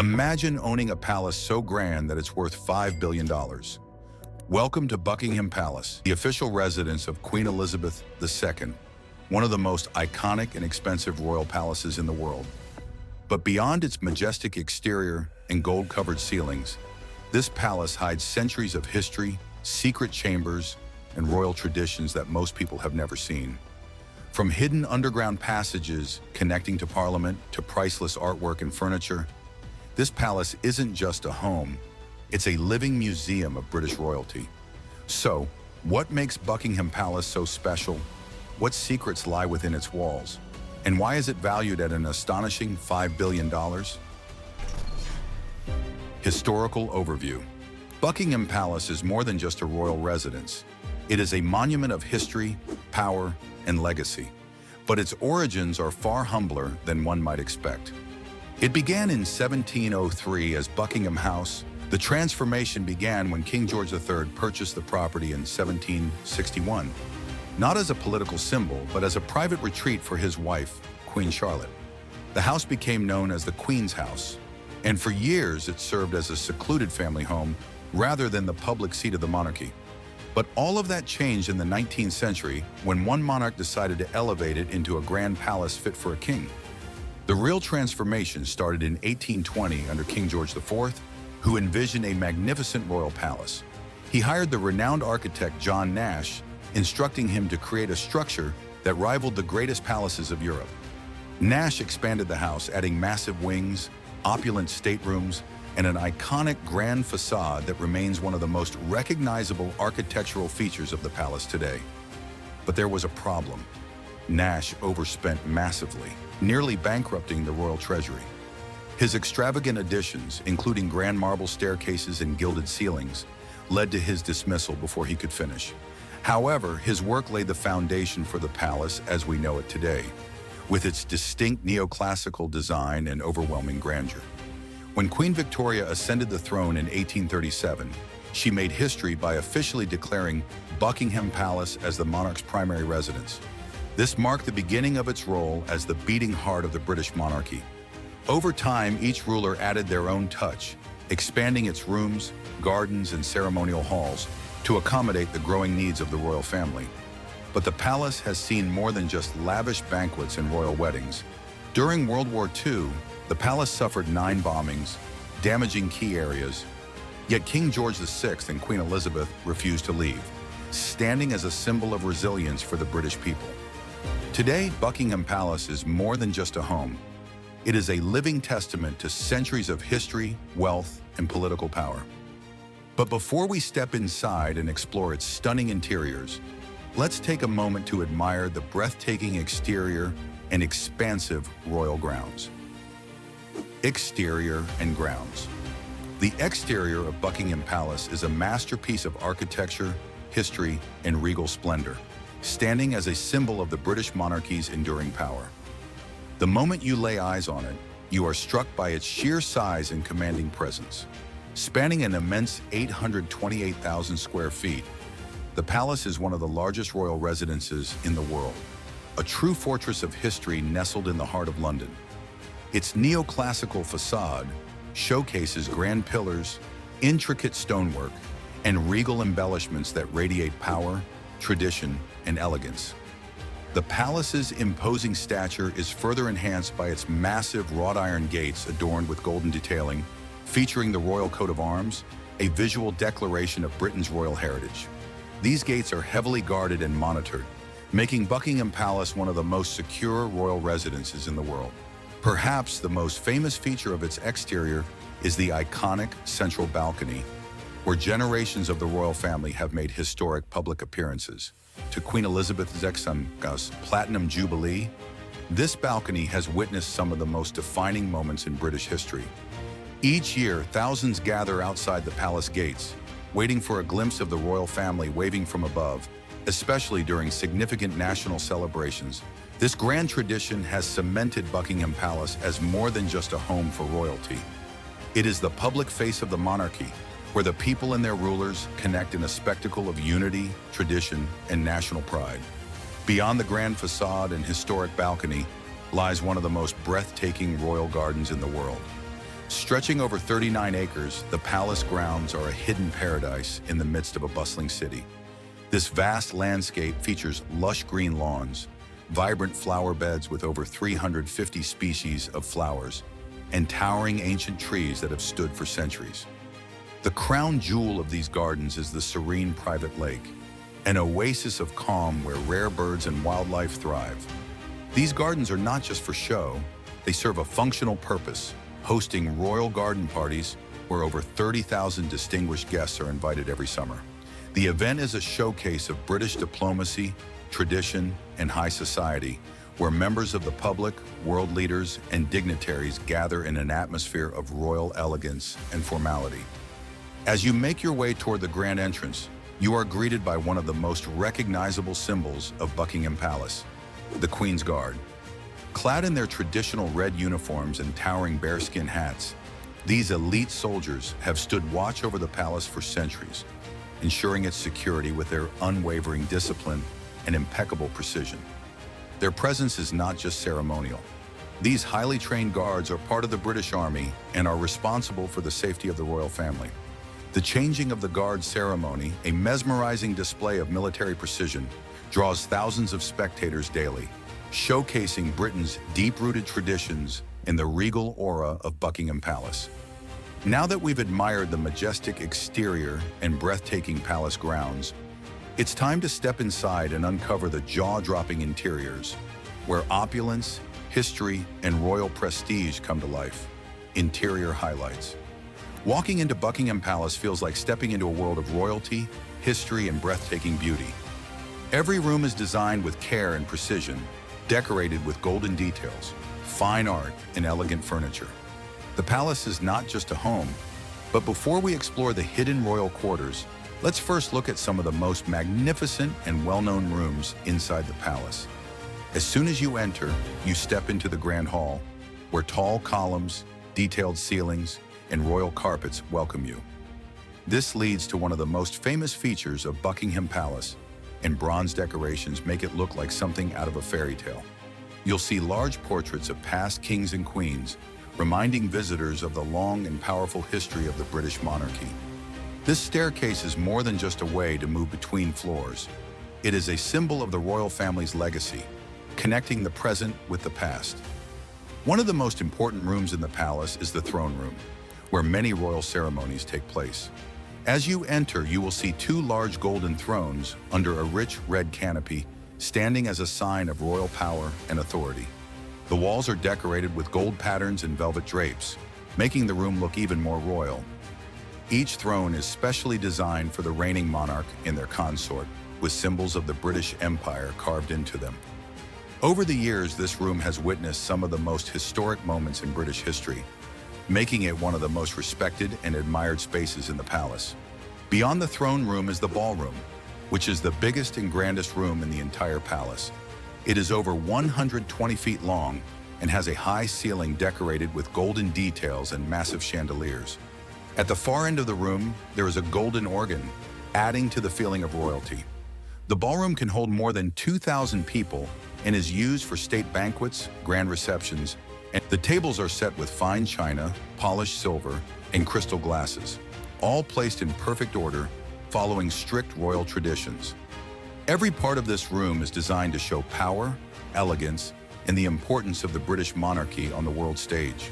Imagine owning a palace so grand that it's worth $5 billion. Welcome to Buckingham Palace, the official residence of Queen Elizabeth II, one of the most iconic and expensive royal palaces in the world. But beyond its majestic exterior and gold-covered ceilings, this palace hides centuries of history, secret chambers, and royal traditions that most people have never seen. From hidden underground passages connecting to Parliament to priceless artwork and furniture, this palace isn't just a home, it's a living museum of British royalty. So, what makes Buckingham Palace so special? What secrets lie within its walls? And why is it valued at an astonishing $5 billion? Historical overview. Buckingham Palace is more than just a royal residence. It is a monument of history, power, and legacy. But its origins are far humbler than one might expect. It began in 1703 as Buckingham House. The transformation began when King George III purchased the property in 1761, not as a political symbol, but as a private retreat for his wife, Queen Charlotte. The house became known as the Queen's House, and for years it served as a secluded family home rather than the public seat of the monarchy. But all of that changed in the 19th century when one monarch decided to elevate it into a grand palace fit for a king. The real transformation started in 1820 under King George IV, who envisioned a magnificent royal palace. He hired the renowned architect John Nash, instructing him to create a structure that rivaled the greatest palaces of Europe. Nash expanded the house, adding massive wings, opulent staterooms, and an iconic grand facade that remains one of the most recognizable architectural features of the palace today. But there was a problem. Nash overspent massively, nearly bankrupting the royal treasury. His extravagant additions, including grand marble staircases and gilded ceilings, led to his dismissal before he could finish. However, his work laid the foundation for the palace as we know it today, with its distinct neoclassical design and overwhelming grandeur. When Queen Victoria ascended the throne in 1837, she made history by officially declaring Buckingham Palace as the monarch's primary residence. This marked the beginning of its role as the beating heart of the British monarchy. Over time, each ruler added their own touch, expanding its rooms, gardens, and ceremonial halls to accommodate the growing needs of the royal family. But the palace has seen more than just lavish banquets and royal weddings. During World War II, the palace suffered 9 bombings, damaging key areas. Yet King George VI and Queen Elizabeth refused to leave, standing as a symbol of resilience for the British people. Today, Buckingham Palace is more than just a home. It is a living testament to centuries of history, wealth, and political power. But before we step inside and explore its stunning interiors, let's take a moment to admire the breathtaking exterior and expansive royal grounds. Exterior and grounds. The exterior of Buckingham Palace is a masterpiece of architecture, history, and regal splendor, standing as a symbol of the British monarchy's enduring power. The moment you lay eyes on it, you are struck by its sheer size and commanding presence. Spanning an immense 828,000 square feet, the palace is one of the largest royal residences in the world, a true fortress of history nestled in the heart of London. Its neoclassical facade showcases grand pillars, intricate stonework, and regal embellishments that radiate power, tradition, and elegance. The palace's imposing stature is further enhanced by its massive wrought iron gates adorned with golden detailing, featuring the royal coat of arms, a visual declaration of Britain's royal heritage. These gates are heavily guarded and monitored, making Buckingham Palace one of the most secure royal residences in the world. Perhaps the most famous feature of its exterior is the iconic central balcony, where generations of the royal family have made historic public appearances. To Queen Elizabeth II's Platinum Jubilee, this balcony has witnessed some of the most defining moments in British history. Each year, thousands gather outside the palace gates, waiting for a glimpse of the royal family waving from above, especially during significant national celebrations. This grand tradition has cemented Buckingham Palace as more than just a home for royalty. It is the public face of the monarchy, where the people and their rulers connect in a spectacle of unity, tradition, and national pride. Beyond the grand facade and historic balcony lies one of the most breathtaking royal gardens in the world. Stretching over 39 acres, the palace grounds are a hidden paradise in the midst of a bustling city. This vast landscape features lush green lawns, vibrant flower beds with over 350 species of flowers, and towering ancient trees that have stood for centuries. The crown jewel of these gardens is the serene private lake, an oasis of calm where rare birds and wildlife thrive. These gardens are not just for show, they serve a functional purpose, hosting royal garden parties where over 30,000 distinguished guests are invited every summer. The event is a showcase of British diplomacy, tradition, and high society, where members of the public, world leaders, and dignitaries gather in an atmosphere of royal elegance and formality. As you make your way toward the grand entrance, you are greeted by one of the most recognizable symbols of Buckingham Palace, the Queen's Guard. Clad in their traditional red uniforms and towering bearskin hats, these elite soldiers have stood watch over the palace for centuries, ensuring its security with their unwavering discipline and impeccable precision. Their presence is not just ceremonial. These highly trained guards are part of the British Army and are responsible for the safety of the royal family. The changing of the guard ceremony, a mesmerizing display of military precision, draws thousands of spectators daily, showcasing Britain's deep-rooted traditions in the regal aura of Buckingham Palace. Now that we've admired the majestic exterior and breathtaking palace grounds, it's time to step inside and uncover the jaw-dropping interiors, where opulence, history, and royal prestige come to life. Interior highlights. Walking into Buckingham Palace feels like stepping into a world of royalty, history, and breathtaking beauty. Every room is designed with care and precision, decorated with golden details, fine art, and elegant furniture. The palace is not just a home, but before we explore the hidden royal quarters, let's first look at some of the most magnificent and well-known rooms inside the palace. As soon as you enter, you step into the Grand Hall, where tall columns, detailed ceilings, and royal carpets welcome you. This leads to one of the most famous features of Buckingham Palace, and bronze decorations make it look like something out of a fairy tale. You'll see large portraits of past kings and queens, reminding visitors of the long and powerful history of the British monarchy. This staircase is more than just a way to move between floors. It is a symbol of the royal family's legacy, connecting the present with the past. One of the most important rooms in the palace is the throne room, where many royal ceremonies take place. As you enter, you will see two large golden thrones under a rich red canopy, standing as a sign of royal power and authority. The walls are decorated with gold patterns and velvet drapes, making the room look even more royal. Each throne is specially designed for the reigning monarch and their consort, with symbols of the British Empire carved into them. Over the years, this room has witnessed some of the most historic moments in British history, making it one of the most respected and admired spaces in the palace. Beyond the throne room is the ballroom, which is the biggest and grandest room in the entire palace. It is over 120 feet long and has a high ceiling decorated with golden details and massive chandeliers. At the far end of the room, there is a golden organ, adding to the feeling of royalty. The ballroom can hold more than 2,000 people and is used for state banquets, grand receptions, and the tables are set with fine china, polished silver, and crystal glasses, all placed in perfect order, following strict royal traditions. Every part of this room is designed to show power, elegance, and the importance of the British monarchy on the world stage.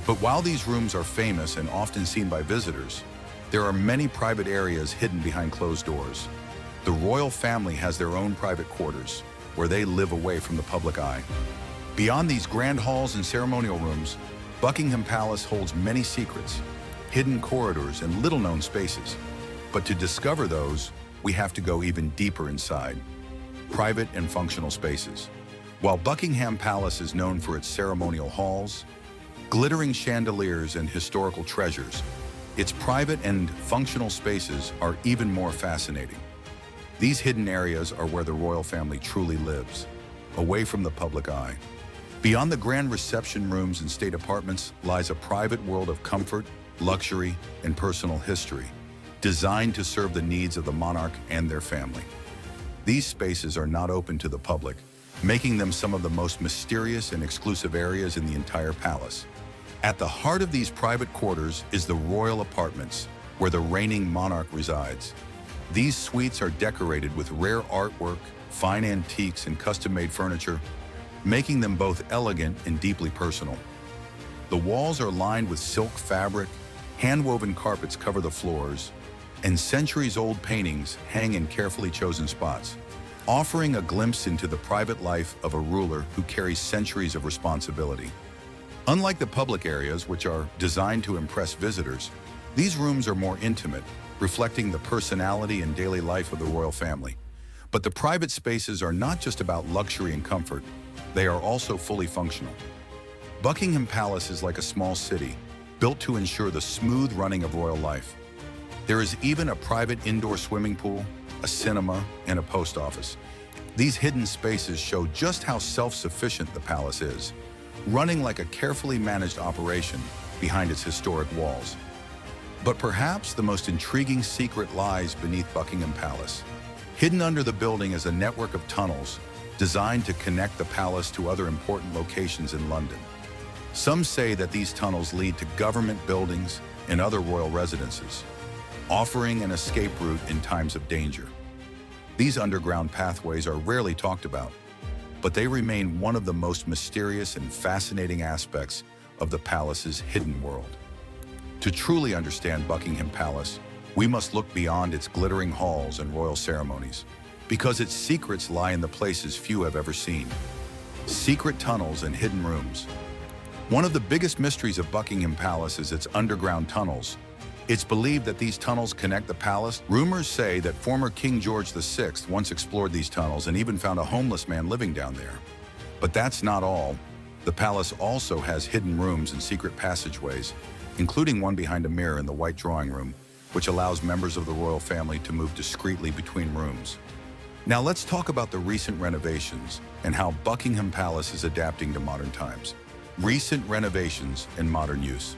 But while these rooms are famous and often seen by visitors, there are many private areas hidden behind closed doors. The royal family has their own private quarters, where they live away from the public eye. Beyond these grand halls and ceremonial rooms, Buckingham Palace holds many secrets, hidden corridors, and little-known spaces. But to discover those, we have to go even deeper inside. Private and functional spaces. While Buckingham Palace is known for its ceremonial halls, glittering chandeliers, and historical treasures, its private and functional spaces are even more fascinating. These hidden areas are where the royal family truly lives, away from the public eye. Beyond the grand reception rooms and state apartments lies a private world of comfort, luxury, and personal history, designed to serve the needs of the monarch and their family. These spaces are not open to the public, making them some of the most mysterious and exclusive areas in the entire palace. At the heart of these private quarters is the royal apartments, where the reigning monarch resides. These suites are decorated with rare artwork, fine antiques, and custom-made furniture, making them both elegant and deeply personal. The walls are lined with silk fabric, hand-woven carpets cover the floors, and centuries-old paintings hang in carefully chosen spots, offering a glimpse into the private life of a ruler who carries centuries of responsibility. Unlike the public areas, which are designed to impress visitors, these rooms are more intimate, reflecting the personality and daily life of the royal family. But the private spaces are not just about luxury and comfort, they are also fully functional. Buckingham Palace is like a small city, built to ensure the smooth running of royal life. There is even a private indoor swimming pool, a cinema, and a post office. These hidden spaces show just how self-sufficient the palace is, running like a carefully managed operation behind its historic walls. But perhaps the most intriguing secret lies beneath Buckingham Palace. Hidden under the building is a network of tunnels designed to connect the palace to other important locations in London. Some say that these tunnels lead to government buildings and other royal residences, offering an escape route in times of danger. These underground pathways are rarely talked about, but they remain one of the most mysterious and fascinating aspects of the palace's hidden world. To truly understand Buckingham Palace, we must look beyond its glittering halls and royal ceremonies, because its secrets lie in the places few have ever seen. Secret tunnels and hidden rooms. One of the biggest mysteries of Buckingham Palace is its underground tunnels. It's believed that these tunnels connect the palace. Rumors say that former King George VI once explored these tunnels and even found a homeless man living down there. But that's not all. The palace also has hidden rooms and secret passageways, including one behind a mirror in the White Drawing Room, which allows members of the royal family to move discreetly between rooms. Now let's talk about the recent renovations and how Buckingham Palace is adapting to modern times. Recent renovations and modern use.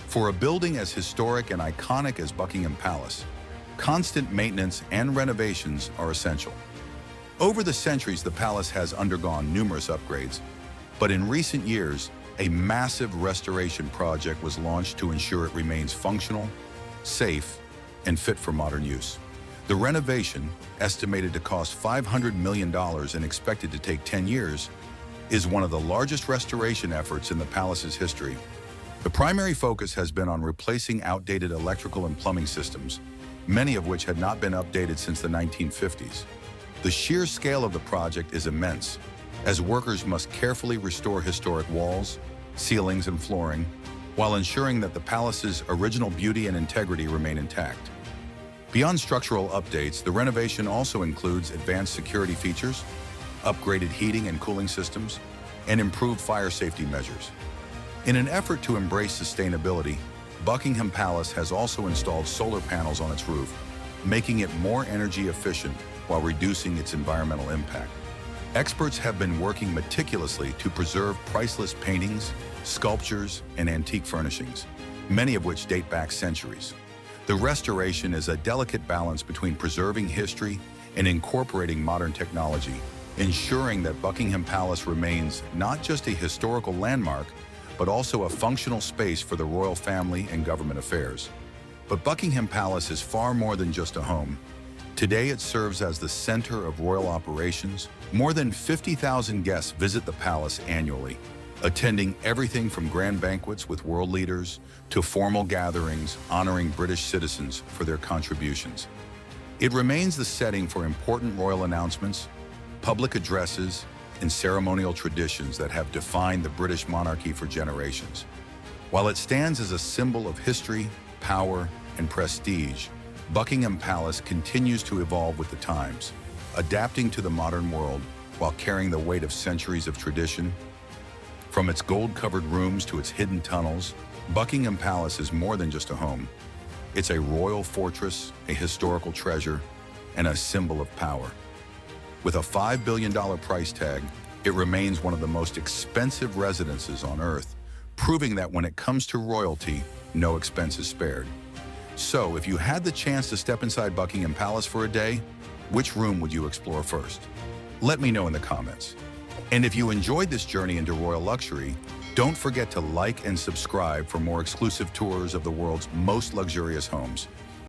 For a building as historic and iconic as Buckingham Palace, constant maintenance and renovations are essential. Over the centuries, the palace has undergone numerous upgrades, but in recent years, a massive restoration project was launched to ensure it remains functional, safe, and fit for modern use. The renovation, estimated to cost $500 million and expected to take 10 years, is one of the largest restoration efforts in the palace's history. The primary focus has been on replacing outdated electrical and plumbing systems, many of which had not been updated since the 1950s. The sheer scale of the project is immense, as workers must carefully restore historic walls, ceilings, and flooring, while ensuring that the palace's original beauty and integrity remain intact. Beyond structural updates, the renovation also includes advanced security features, upgraded heating and cooling systems, and improved fire safety measures. In an effort to embrace sustainability, Buckingham Palace has also installed solar panels on its roof, making it more energy efficient while reducing its environmental impact. Experts have been working meticulously to preserve priceless paintings, sculptures, and antique furnishings, many of which date back centuries. The restoration is a delicate balance between preserving history and incorporating modern technology, ensuring that Buckingham Palace remains not just a historical landmark, but also a functional space for the royal family and government affairs. But Buckingham Palace is far more than just a home. Today it serves as the center of royal operations. More than 50,000 guests visit the palace annually, attending everything from grand banquets with world leaders to formal gatherings honoring British citizens for their contributions. It remains the setting for important royal announcements, public addresses, and ceremonial traditions that have defined the British monarchy for generations. While it stands as a symbol of history, power, and prestige, Buckingham Palace continues to evolve with the times, adapting to the modern world while carrying the weight of centuries of tradition. From its gold-covered rooms to its hidden tunnels, Buckingham Palace is more than just a home. It's a royal fortress, a historical treasure, and a symbol of power. With a $5 billion price tag, it remains one of the most expensive residences on Earth, proving that when it comes to royalty, no expense is spared. So, if you had the chance to step inside Buckingham Palace for a day, which room would you explore first? Let me know in the comments. And if you enjoyed this journey into royal luxury, Don't forget to like and subscribe for more exclusive tours of the world's most luxurious homes.